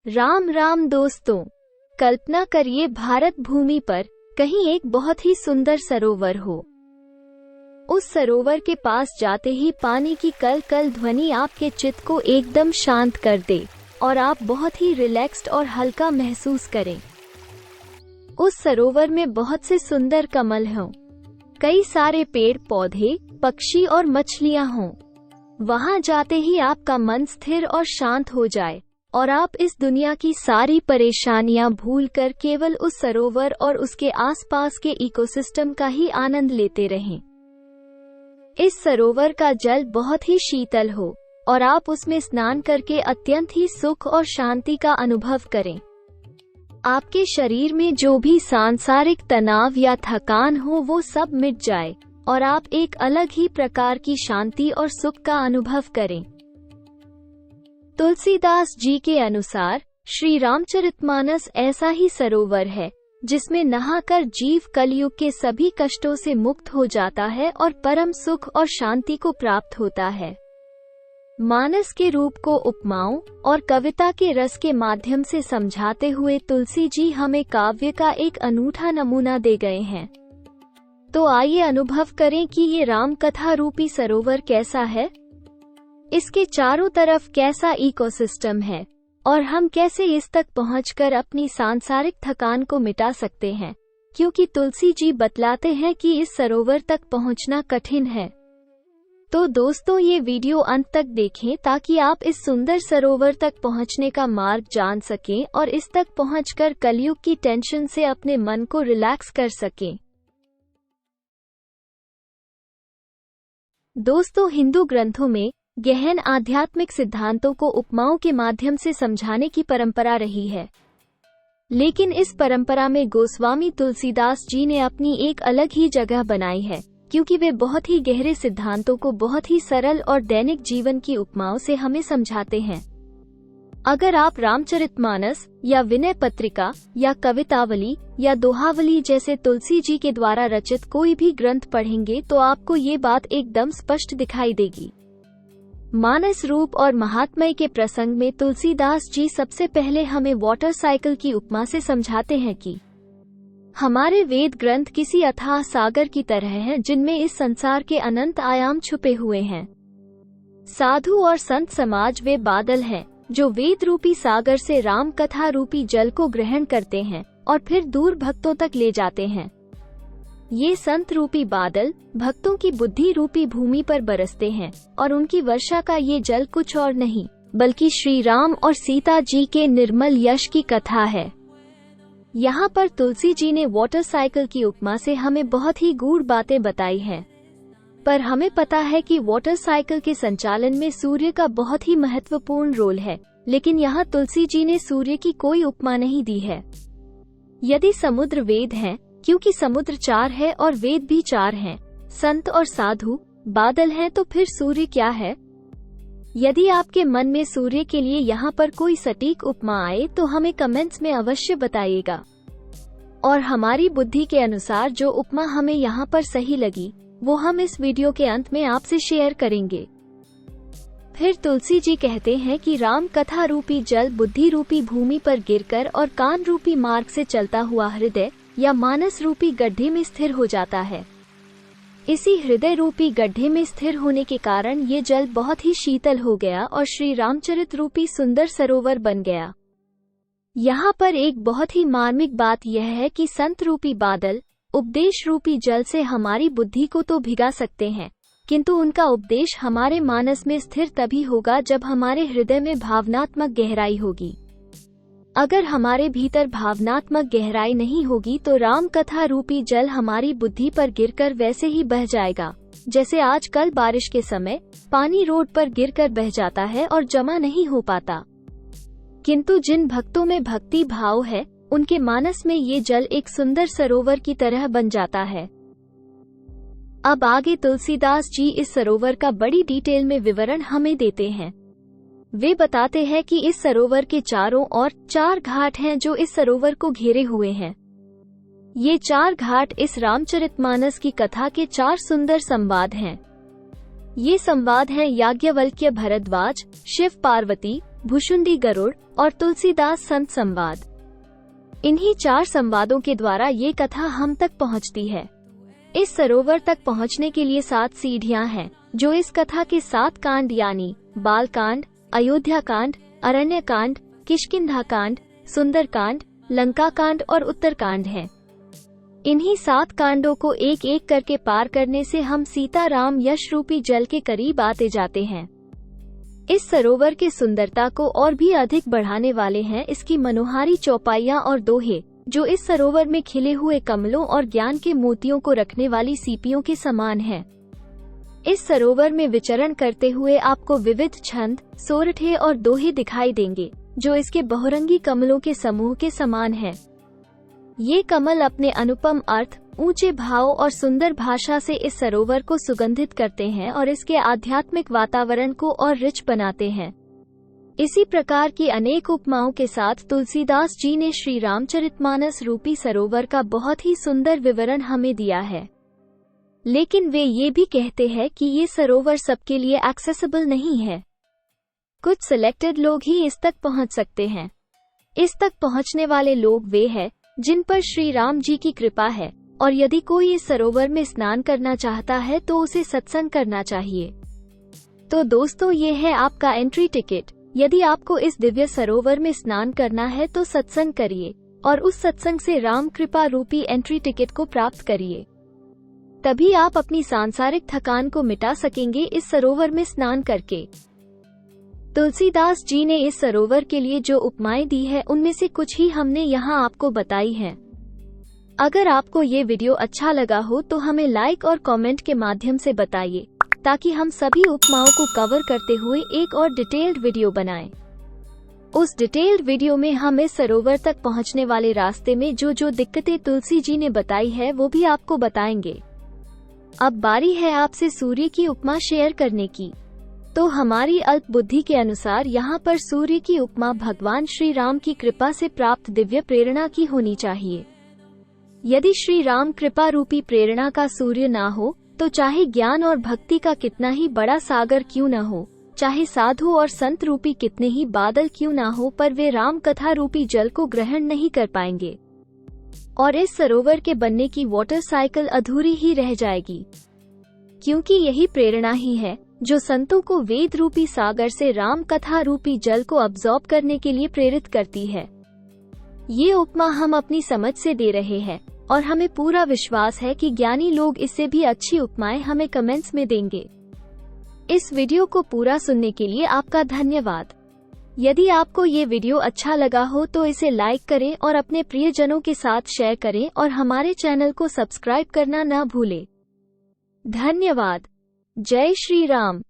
राम राम दोस्तों, कल्पना करिए भारत भूमि पर कहीं एक बहुत ही सुंदर सरोवर हो। उस सरोवर के पास जाते ही पानी की कल कल ध्वनि आपके चित्त को एकदम शांत कर दे और आप बहुत ही रिलैक्स्ड और हल्का महसूस करें। उस सरोवर में बहुत से सुंदर कमल हों, कई सारे पेड़ पौधे, पक्षी और मछलियां हों। वहां जाते ही आपका मन स्थिर और शांत हो जाए और आप इस दुनिया की सारी परेशानियां भूलकर केवल उस सरोवर और उसके आसपास के इकोसिस्टम का ही आनंद लेते रहें। इस सरोवर का जल बहुत ही शीतल हो और आप उसमें स्नान करके अत्यंत ही सुख और शांति का अनुभव करें। आपके शरीर में जो भी सांसारिक तनाव या थकान हो वो सब मिट जाए और आप एक अलग ही प्रकार की शांति और सुख का अनुभव करें। तुलसीदास जी के अनुसार श्री रामचरितमानस ऐसा ही सरोवर है जिसमें नहाकर जीव कलयुग के सभी कष्टों से मुक्त हो जाता है और परम सुख और शांति को प्राप्त होता है। मानस के रूप को उपमाओं और कविता के रस के माध्यम से समझाते हुए तुलसी जी हमें काव्य का एक अनूठा नमूना दे गए हैं। तो आइए अनुभव करें कि ये राम कथा रूपी सरोवर कैसा है, इसके चारों तरफ कैसा इकोसिस्टम है और हम कैसे इस तक पहुंचकर अपनी सांसारिक थकान को मिटा सकते हैं, क्योंकि तुलसी जी बतलाते हैं कि इस सरोवर तक पहुंचना कठिन है। तो दोस्तों, ये वीडियो अंत तक देखें ताकि आप इस सुंदर सरोवर तक पहुंचने का मार्ग जान सकें और इस तक पहुंचकर कलयुग की टेंशन से अपने मन को रिलैक्स कर सकें। दोस्तों, हिंदू ग्रंथों में गहन आध्यात्मिक सिद्धांतों को उपमाओं के माध्यम से समझाने की परंपरा रही है, लेकिन इस परंपरा में गोस्वामी तुलसीदास जी ने अपनी एक अलग ही जगह बनाई है, क्योंकि वे बहुत ही गहरे सिद्धांतों को बहुत ही सरल और दैनिक जीवन की उपमाओं से हमें समझाते हैं। अगर आप रामचरितमानस या विनय पत्रिका या कवितावली या दोहावली जैसे तुलसी जी के द्वारा रचित कोई भी ग्रंथ पढ़ेंगे तो आपको ये बात एकदम स्पष्ट दिखाई देगी। मानस रूप और महात्म्य के प्रसंग में तुलसीदास जी सबसे पहले हमें वाटर साइकिल की उपमा से समझाते हैं कि हमारे वेद ग्रंथ किसी अथाह सागर की तरह हैं जिनमें इस संसार के अनंत आयाम छुपे हुए हैं। साधु और संत समाज वे बादल हैं जो वेद रूपी सागर से राम कथा रूपी जल को ग्रहण करते हैं और फिर दूर भक्तों तक ले जाते हैं। ये संत रूपी बादल भक्तों की बुद्धि रूपी भूमि पर बरसते हैं और उनकी वर्षा का ये जल कुछ और नहीं बल्कि श्री राम और सीता जी के निर्मल यश की कथा है। यहाँ पर तुलसी जी ने वाटर साइकिल की उपमा से हमें बहुत ही गूढ़ बातें बताई हैं, पर हमें पता है कि वाटर साइकिल के संचालन में सूर्य का बहुत ही महत्वपूर्ण रोल है, लेकिन यहाँ तुलसी जी ने सूर्य की कोई उपमा नहीं दी है। यदि समुद्र वेद है, क्योंकि समुद्र चार है और वेद भी चार हैं, संत और साधु बादल हैं, तो फिर सूर्य क्या है? यदि आपके मन में सूर्य के लिए यहाँ पर कोई सटीक उपमा आए तो हमें कमेंट्स में अवश्य बताइएगा, और हमारी बुद्धि के अनुसार जो उपमा हमें यहाँ पर सही लगी वो हम इस वीडियो के अंत में आपसे शेयर करेंगे। फिर तुलसी जी कहते हैं कि राम कथा रूपी जल बुद्धि रूपी भूमि पर गिरकर और कान रूपी मार्ग से चलता हुआ हृदय या मानस रूपी गड्ढे में स्थिर हो जाता है। इसी हृदय रूपी गड्ढे में स्थिर होने के कारण ये जल बहुत ही शीतल हो गया और श्री रामचरित रूपी सुंदर सरोवर बन गया। यहाँ पर एक बहुत ही मार्मिक बात यह है कि संत रूपी बादल उपदेश रूपी जल से हमारी बुद्धि को तो भिगा सकते हैं, किंतु उनका उपदेश हमारे मानस में स्थिर तभी होगा जब हमारे हृदय में भावनात्मक गहराई होगी। अगर हमारे भीतर भावनात्मक गहराई नहीं होगी तो राम कथा रूपी जल हमारी बुद्धि पर गिरकर वैसे ही बह जाएगा जैसे आजकल बारिश के समय पानी रोड पर गिरकर बह जाता है और जमा नहीं हो पाता। किंतु जिन भक्तों में भक्ति भाव है उनके मानस में ये जल एक सुंदर सरोवर की तरह बन जाता है। अब आगे तुलसीदास जी इस सरोवर का बड़ी डिटेल में विवरण हमें देते हैं। वे बताते हैं कि इस सरोवर के चारों ओर 4 घाट हैं जो इस सरोवर को घेरे हुए हैं। ये 4 घाट इस रामचरितमानस की कथा के 4 सुंदर संवाद हैं। ये संवाद हैं याज्ञवल्क्य भरद्वाज, शिव पार्वती, भुशुंडी गरुड़ और तुलसीदास संत संवाद। इन्हीं 4 संवादों के द्वारा ये कथा हम तक पहुँचती है। इस सरोवर तक पहुँचने के लिए 7 सीढ़ियाँ हैं, जो इस कथा के 7 कांड यानी बाल कांड, अयोध्या कांड, अरण्य कांड, किष्किंधा कांड, सुंदर कांड, लंका कांड और उत्तर कांड है। इन्हीं 7 कांडों को एक एक करके पार करने से हम सीता राम यश रूपी जल के करीब आते जाते हैं। इस सरोवर की सुंदरता को और भी अधिक बढ़ाने वाले हैं इसकी मनोहारी चौपाइयाँ और दोहे, जो इस सरोवर में खिले हुए कमलों और ज्ञान के मोतियों को रखने वाली सीपियों के समान है। इस सरोवर में विचरण करते हुए आपको विविध छंद, सोरठे और दोहे दिखाई देंगे, जो इसके बहुरंगी कमलों के समूह के समान है। ये कमल अपने अनुपम अर्थ, ऊंचे भाव और सुंदर भाषा से इस सरोवर को सुगंधित करते हैं और इसके आध्यात्मिक वातावरण को और रिच बनाते हैं। इसी प्रकार की अनेक उपमाओं के साथ तुलसीदास जी ने श्री रामचरितमानस रूपी सरोवर का बहुत ही सुंदर विवरण हमें दिया है। लेकिन वे ये भी कहते हैं कि ये सरोवर सबके लिए एक्सेसिबल नहीं है। कुछ सिलेक्टेड लोग ही इस तक पहुंच सकते हैं। इस तक पहुंचने वाले लोग वे हैं जिन पर श्री राम जी की कृपा है, और यदि कोई इस सरोवर में स्नान करना चाहता है तो उसे सत्संग करना चाहिए। तो दोस्तों, ये है आपका एंट्री टिकट। यदि आपको इस दिव्य सरोवर में स्नान करना है तो सत्संग करिए और उस सत्संग से राम कृपा रूपी एंट्री टिकट को प्राप्त करिए। तभी आप अपनी सांसारिक थकान को मिटा सकेंगे इस सरोवर में स्नान करके। तुलसीदास जी ने इस सरोवर के लिए जो उपमाएं दी है, उनमें से कुछ ही हमने यहाँ आपको बताई हैं। अगर आपको ये वीडियो अच्छा लगा हो तो हमें लाइक और कमेंट के माध्यम से बताइए, ताकि हम सभी उपमाओं को कवर करते हुए एक और डिटेल्ड वीडियो बनाएं। उस डिटेल्ड वीडियो में हम इस सरोवर तक पहुंचने वाले रास्ते में जो दिक्कतें तुलसी जी ने बताई है वो भी आपको बताएंगे। अब बारी है आपसे सूर्य की उपमा शेयर करने की। तो हमारी अल्प बुद्धि के अनुसार यहाँ पर सूर्य की उपमा भगवान श्री राम की कृपा से प्राप्त दिव्य प्रेरणा की होनी चाहिए। यदि श्री राम कृपा रूपी प्रेरणा का सूर्य ना हो तो चाहे ज्ञान और भक्ति का कितना ही बड़ा सागर क्यों न हो, चाहे साधु और संत रूपी कितने ही बादल क्यों ना हो, पर वे राम कथा रूपी जल को ग्रहण नहीं कर पाएंगे और इस सरोवर के बनने की वाटर साइकिल अधूरी ही रह जाएगी। क्योंकि यही प्रेरणा ही है जो संतों को वेद रूपी सागर से राम कथा रूपी जल को अब्सॉर्ब करने के लिए प्रेरित करती है। ये उपमा हम अपनी समझ से दे रहे हैं और हमें पूरा विश्वास है कि ज्ञानी लोग इससे भी अच्छी उपमाएं हमें कमेंट्स में देंगे। इस वीडियो को पूरा सुनने के लिए आपका धन्यवाद। यदि आपको ये वीडियो अच्छा लगा हो तो इसे लाइक करें और अपने प्रियजनों के साथ शेयर करें और हमारे चैनल को सब्सक्राइब करना न भूलें। धन्यवाद। जय श्री राम।